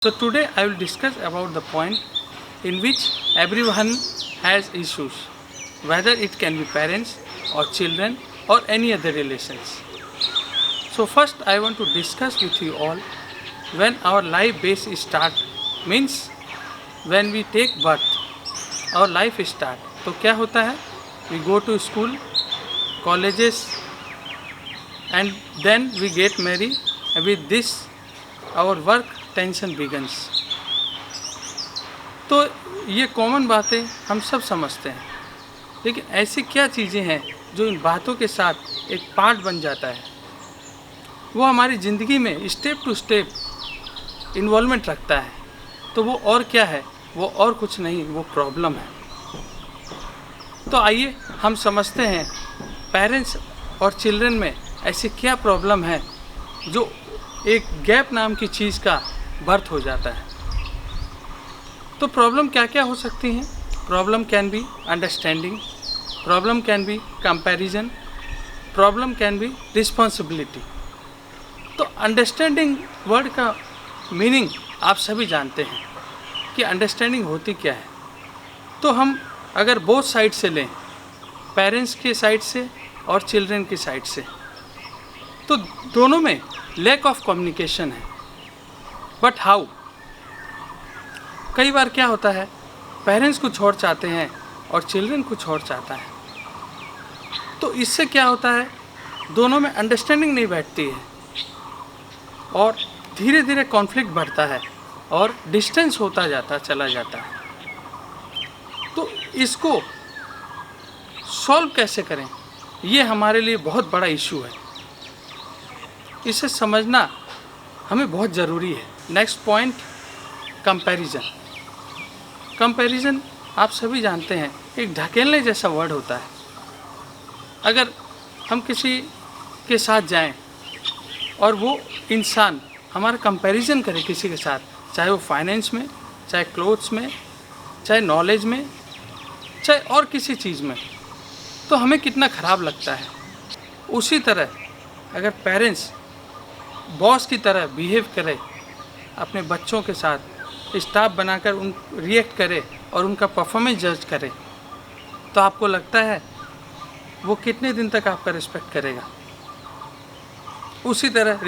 So today I will discuss about the point in which everyone has issues, whether it can be parents or children or any other relations. So first I want to discuss with you all when our life base start means when we take birth, our life start. तो क्या होता है? We go to school, colleges and then we get married. With this our work tension begins. तो ये common बातें हम सब समझते हैं, लेकिन ऐसी क्या चीज़ें हैं जो इन बातों के साथ एक पार्ट बन जाता है, वो हमारी ज़िंदगी में स्टेप टू स्टेप इन्वॉल्वमेंट रखता है। तो वो और क्या है? वो और कुछ नहीं, वो प्रॉब्लम है। तो आइए हम समझते हैं पेरेंट्स और चिल्ड्रन में ऐसी क्या प्रॉब्लम है जो एक गैप नाम की चीज़ का बर्थ हो जाता है। तो प्रॉब्लम क्या क्या हो सकती हैं? Problem can be understanding, problem can be comparison, problem can be responsibility. तो अंडरस्टैंडिंग वर्ड का मीनिंग आप सभी जानते हैं कि अंडरस्टैंडिंग होती क्या है। तो हम अगर बोथ साइड से लें, पेरेंट्स के साइड से और चिल्ड्रन की साइड से, तो दोनों में लैक ऑफ कम्युनिकेशन है। But how? कई बार क्या होता है, पेरेंट्स कुछ और चाहते हैं और चिल्ड्रन कुछ और चाहता है। तो इससे क्या होता है, दोनों में अंडरस्टैंडिंग नहीं बैठती है और धीरे धीरे कॉन्फ्लिक्ट बढ़ता है और डिस्टेंस होता जाता चला जाता है। तो इसको सॉल्व कैसे करें, ये हमारे लिए बहुत बड़ा इशू है। इसे समझना हमें बहुत ज़रूरी है। Next point, comparison. कंपैरिजन आप सभी जानते हैं एक ढकेलने जैसा वर्ड होता है। अगर हम किसी के साथ जाएं और वो इंसान हमारा कंपैरिजन करे किसी के साथ, चाहे वो फाइनेंस में, चाहे क्लोथ्स में, चाहे नॉलेज में, चाहे और किसी चीज़ में, तो हमें कितना ख़राब लगता है। उसी तरह अगर पेरेंट्स बॉस की तरह बिहेव करे अपने बच्चों के साथ, स्टाफ बनाकर उन रिएक्ट करे और उनका परफॉर्मेंस जज करे, तो आपको लगता है वो कितने दिन तक आपका रिस्पेक्ट करेगा? उसी तरह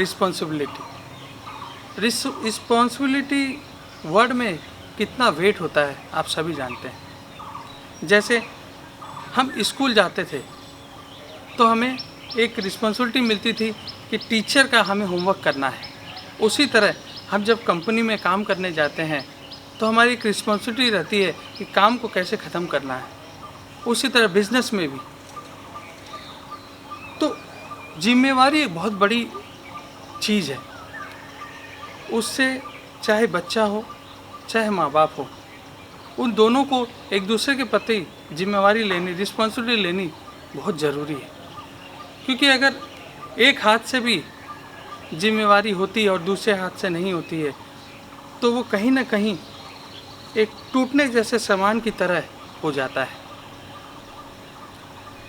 रिस्पॉन्सिबिलिटी वर्ड में कितना वेट होता है आप सभी जानते हैं। जैसे हम स्कूल जाते थे तो हमें एक रिस्पॉन्सिबिलिटी मिलती थी कि टीचर का हमें होमवर्क करना है। उसी तरह हम जब कंपनी में काम करने जाते हैं तो हमारी एक रिस्पॉन्सिबिलिटी रहती है कि काम को कैसे ख़त्म करना है। उसी तरह बिजनेस में भी। तो जिम्मेवारी एक बहुत बड़ी चीज़ है। उससे चाहे बच्चा हो चाहे माँ बाप हो, उन दोनों को एक दूसरे के प्रति जिम्मेवारी लेनी, रिस्पॉन्सिबिलिटी लेनी बहुत ज़रूरी है। क्योंकि अगर एक हाथ से भी जिम्मेवारी होती है और दूसरे हाथ से नहीं होती है, तो वो कहीं ना कहीं एक टूटने जैसे सामान की तरह हो जाता है।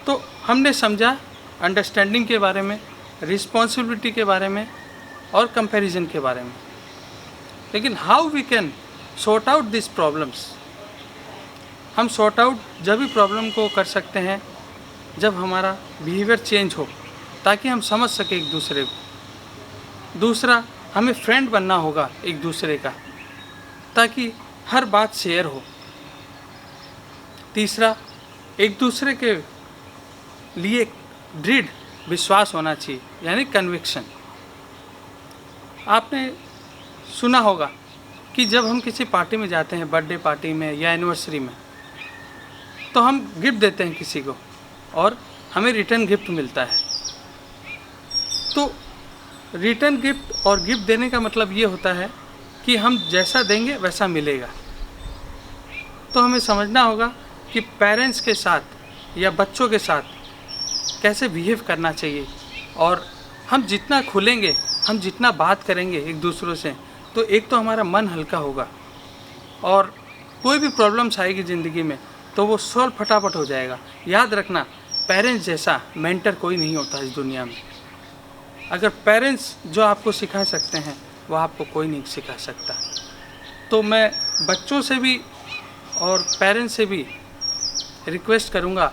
तो हमने समझा अंडरस्टैंडिंग के बारे में, रिस्पॉन्सिबिलिटी के बारे में और कंपैरिजन के बारे में। लेकिन how we can sort out this problems? हम सॉर्ट आउट जब भी प्रॉब्लम को कर सकते हैं जब हमारा बिहेवियर चेंज हो, ताकि हम समझ सकें एक दूसरे को। दूसरा, हमें फ्रेंड बनना होगा एक दूसरे का, ताकि हर बात शेयर हो। तीसरा, एक दूसरे के लिए दृढ़ विश्वास होना चाहिए, यानी कन्विक्शन। आपने सुना होगा कि जब हम किसी पार्टी में जाते हैं, बर्थडे पार्टी में या एनिवर्सरी में, तो हम गिफ्ट देते हैं किसी को और हमें रिटर्न गिफ्ट मिलता है। तो रिटर्न गिफ्ट और गिफ्ट देने का मतलब ये होता है कि हम जैसा देंगे वैसा मिलेगा। तो हमें समझना होगा कि पेरेंट्स के साथ या बच्चों के साथ कैसे बिहेव करना चाहिए। और हम जितना खुलेंगे, हम जितना बात करेंगे एक दूसरों से, तो एक तो हमारा मन हल्का होगा और कोई भी प्रॉब्लम्स आएगी ज़िंदगी में तो वो सॉल्व फटाफट हो जाएगा। याद रखना, पेरेंट्स जैसा मेंटर कोई नहीं होता इस दुनिया में। अगर पेरेंट्स जो आपको सिखा सकते हैं वो आपको कोई नहीं सिखा सकता। तो मैं बच्चों से भी और पेरेंट्स से भी रिक्वेस्ट करूँगा,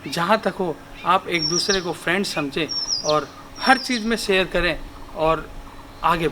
जहाँ तक हो आप एक दूसरे को फ्रेंड समझें और हर चीज़ में शेयर करें और आगे